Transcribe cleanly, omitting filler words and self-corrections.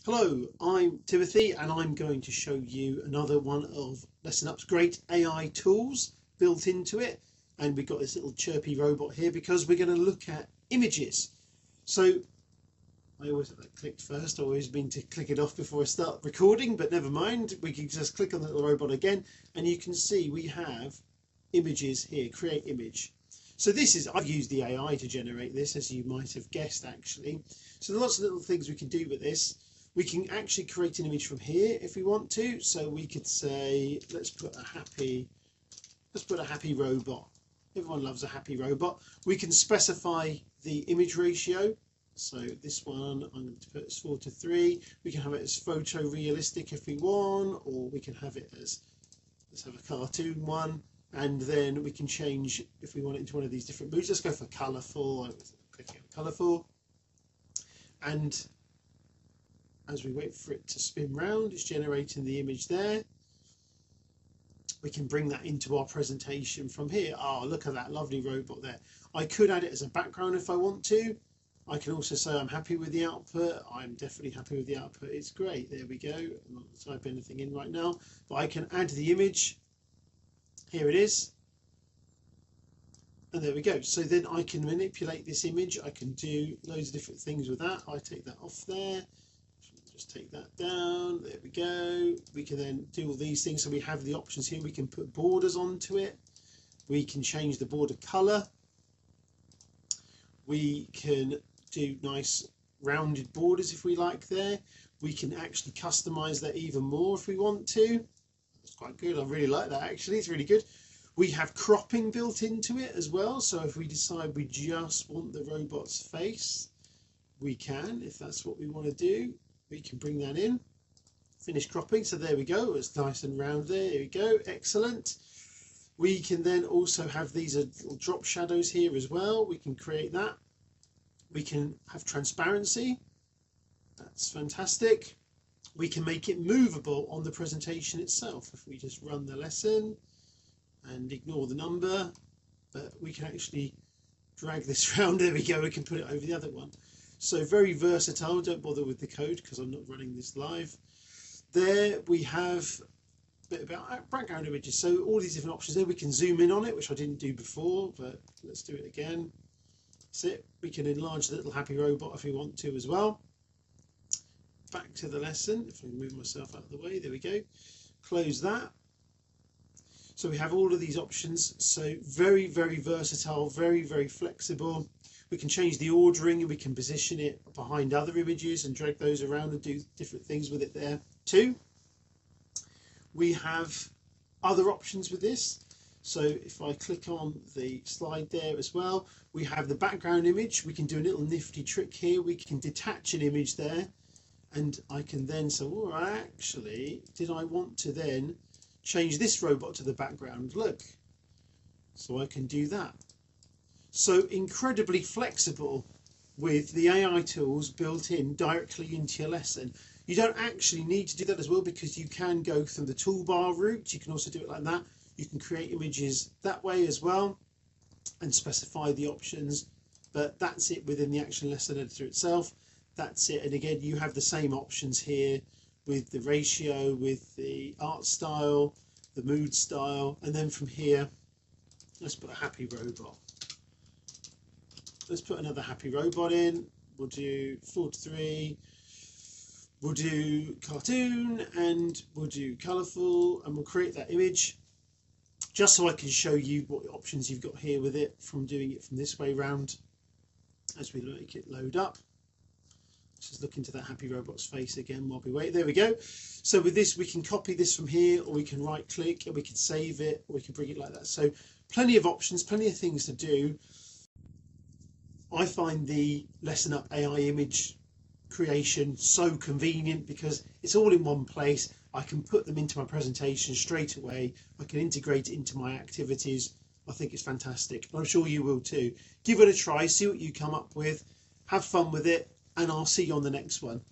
Hello, I'm Timothy and I'm going to show you another one of LessonUp's great AI tools built into it. And we've got this little chirpy robot here because we're going to look at images. So I always have that clicked first. I always mean to click it off before I start recording, but never mind. We can just click on the little robot again and you can see we have images here, create image. So I've used the AI to generate this, as you might have guessed actually. So there are lots of little things we can do with this. We can actually create an image from here if we want to. So we could say, let's put a happy robot. Everyone loves a happy robot. We can specify the image ratio. So this one, I'm going to put as 4:3. We can have it as photorealistic if we want, or we can have it as, let's have a cartoon one. And then we can change if we want it into one of these different moods. Let's go for colourful. I'm clicking on colourful. And as we wait for it to spin round, it's generating the image there. We can bring that into our presentation from here. Oh, look at that lovely robot there. I could add it as a background if I want to. I can also say I'm happy with the output. I'm definitely happy with the output. It's great. There we go. I'm not going to type anything in right now, but I can add the image. Here it is. And there we go. So then I can manipulate this image. I can do loads of different things with that. I take that off there. Just take that down. There we go. We can then do all these things. So we have the options here. We can put borders onto it. We can change the border color. We can do nice rounded borders if we like there. We can actually customize that even more if we want to. That's quite good. I really like that actually. It's really good. We have cropping built into it as well. So if we decide we just want the robot's face, we can, if that's what we want to do. We can bring that in, finish cropping. So there we go. It's nice and round there. There we go. Excellent. We can then also have these little drop shadows here as well. We can create that. We can have transparency. That's fantastic. We can make it movable on the presentation itself. If we just run the lesson and ignore the number, but we can actually drag this around. There we go. We can put it over the other one. So very versatile. Don't bother with the code because I'm not running this live. There we have a bit about background images. So all these different options there. We can zoom in on it, which I didn't do before, but let's do it again. That's it. We can enlarge the little happy robot if we want to as well. Back to the lesson. If I move myself out of the way, there we go. Close that. So we have all of these options. So very, very versatile, very, very flexible. We can change the ordering and we can position it behind other images and drag those around and do different things with it there too. We have other options with this. So if I click on the slide there as well, we have the background image. We can do a little nifty trick here. We can detach an image there and I can then say, oh, actually, did I want to then change this robot to the background? Look, so I can do that. So incredibly flexible with the AI tools built in directly into your lesson. You don't actually need to do that as well because you can go through the toolbar route. You can also do it like that. You can create images that way as well and specify the options, but that's it within the Action Lesson Editor itself. That's it. And again, you have the same options here with the ratio, with the art style, the mood style, and then from here, let's put a happy robot. Let's put another happy robot in. We'll do 4:3. We'll do cartoon and we'll do colourful and we'll create that image just so I can show you what options you've got here with it from doing it from this way round as we make it load up. Let's just look into that happy robot's face again while we wait. There we go. So with this, we can copy this from here or we can right click and we can save it or we can bring it like that. So plenty of options, plenty of things to do. I find the LessonUp AI image creation so convenient because it's all in one place. I can put them into my presentation straight away. I can integrate it into my activities. I think it's fantastic. I'm sure you will too. Give it a try, see what you come up with, have fun with it, and I'll see you on the next one.